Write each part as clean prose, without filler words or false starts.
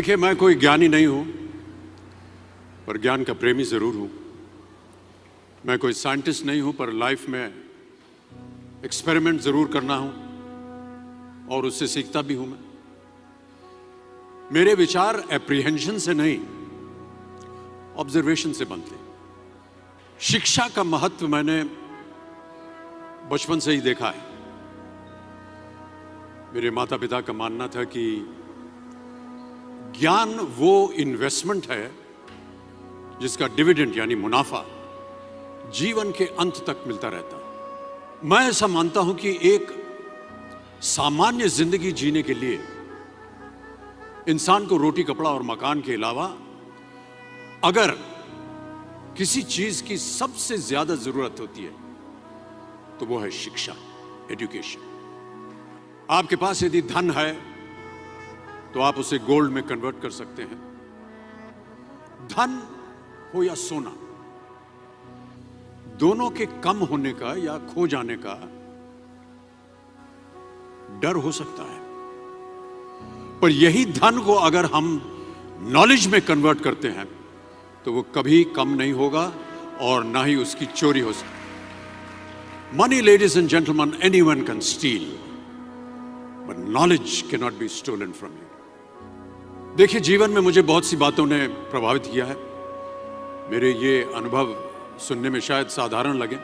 देखिए, मैं कोई ज्ञानी नहीं हूं, पर ज्ञान का प्रेमी जरूर हूं। मैं कोई साइंटिस्ट नहीं हूं, पर लाइफ में एक्सपेरिमेंट जरूर करना हूं और उससे सीखता भी हूं। मेरे विचार एप्रीहेंशन से नहीं, ऑब्जर्वेशन से बनते हैं। शिक्षा का महत्व मैंने बचपन से ही देखा है। मेरे माता पिता का मानना था कि ज्ञान वो इन्वेस्टमेंट है जिसका डिविडेंड यानी मुनाफा जीवन के अंत तक मिलता रहता है। मैं ऐसा मानता हूं कि एक सामान्य जिंदगी जीने के लिए इंसान को रोटी, कपड़ा और मकान के अलावा अगर किसी चीज की सबसे ज्यादा जरूरत होती है तो वो है शिक्षा, एजुकेशन। आपके पास यदि धन है तो आप उसे गोल्ड में कन्वर्ट कर सकते हैं। धन हो या सोना, दोनों के कम होने का या खो जाने का डर हो सकता है, पर यही धन को अगर हम नॉलेज में कन्वर्ट करते हैं तो वो कभी कम नहीं होगा और ना ही उसकी चोरी हो सकती। Money, ladies and gentleman, anyone can steal, but knowledge can not be stolen from you. देखिए, जीवन में मुझे बहुत सी बातों ने प्रभावित किया है। मेरे ये अनुभव सुनने में शायद साधारण लगे,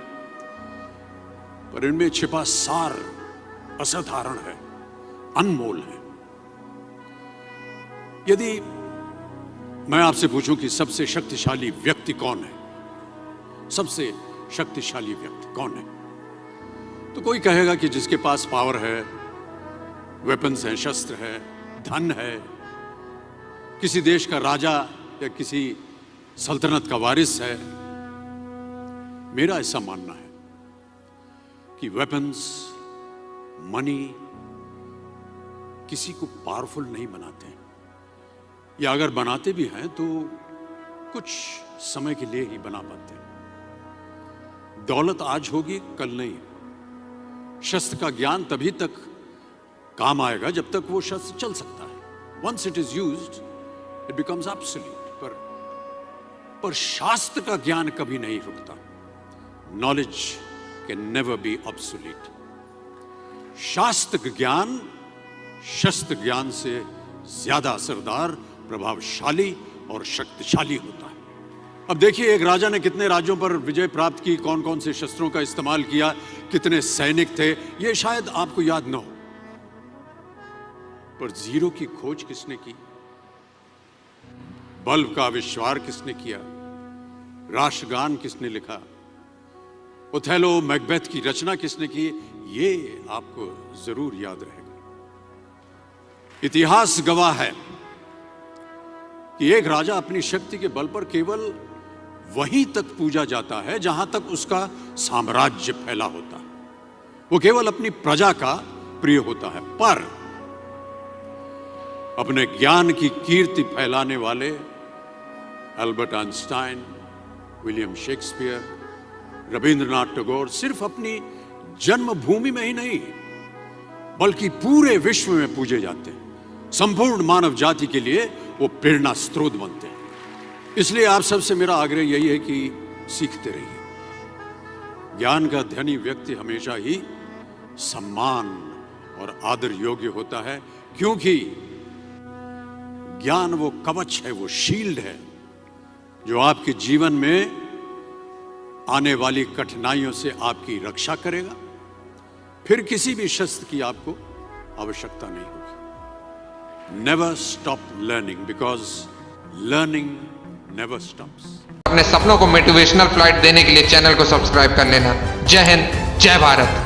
पर इनमें छिपा सार असाधारण है, अनमोल है। यदि मैं आपसे पूछूं कि सबसे शक्तिशाली व्यक्ति कौन है, सबसे शक्तिशाली व्यक्ति कौन है, तो कोई कहेगा कि जिसके पास पावर है, वेपन्स हैं, शस्त्र है, धन है, किसी देश का राजा या किसी सल्तनत का वारिस है। मेरा ऐसा मानना है कि वेपन्स, मनी किसी को पावरफुल नहीं बनाते, या अगर बनाते भी हैं तो कुछ समय के लिए ही बना पाते हैं। दौलत आज होगी, कल नहीं। शस्त्र का ज्ञान तभी तक काम आएगा जब तक वो शस्त्र चल सकता है। Once it is used it becomes absolute. पर शास्त्र का ज्ञान कभी नहीं रुकता। Knowledge can never be obsolete. शास्त्र ज्ञान शस्त्र ज्ञान से ज्यादा असरदार, प्रभावशाली और शक्तिशाली होता है। अब देखिए, एक राजा ने कितने राज्यों पर विजय प्राप्त की, कौन कौन से शस्त्रों का इस्तेमाल किया, कितने सैनिक थे, यह शायद आपको याद न हो, पर जीरो की खोज किसने की, बल्ब का आविष्कार किसने किया, राष्ट्रगान किसने लिखा, ओथेलो, मैकबेथ की रचना किसने की, ये आपको जरूर याद रहेगा। इतिहास गवाह है कि एक राजा अपनी शक्ति के बल पर केवल वहीं तक पूजा जाता है जहां तक उसका साम्राज्य फैला होता है। वो केवल अपनी प्रजा का प्रिय होता है। पर अपने ज्ञान की कीर्ति फैलाने वाले Albert Einstein, William Shakespeare, Rabindranath Tagore सिर्फ अपनी जन्मभूमि में ही नहीं बल्कि पूरे विश्व में पूजे जाते हैं। संपूर्ण मानव जाति के लिए वो प्रेरणा स्रोत बनते हैं। इसलिए आप सबसे मेरा आग्रह यही है कि सीखते रहिए। ज्ञान का धनी व्यक्ति हमेशा ही सम्मान और आदर योग्य होता है, क्योंकि ज्ञान वो कवच है, वो शील्ड है जो आपके जीवन में आने वाली कठिनाइयों से आपकी रक्षा करेगा। फिर किसी भी शस्त्र की आपको आवश्यकता नहीं होगी। Never stop learning, because learning never stops. अपने सपनों को मोटिवेशनल फ्लाइट देने के लिए चैनल को सब्सक्राइब कर लेना। जय हिंद, जय भारत।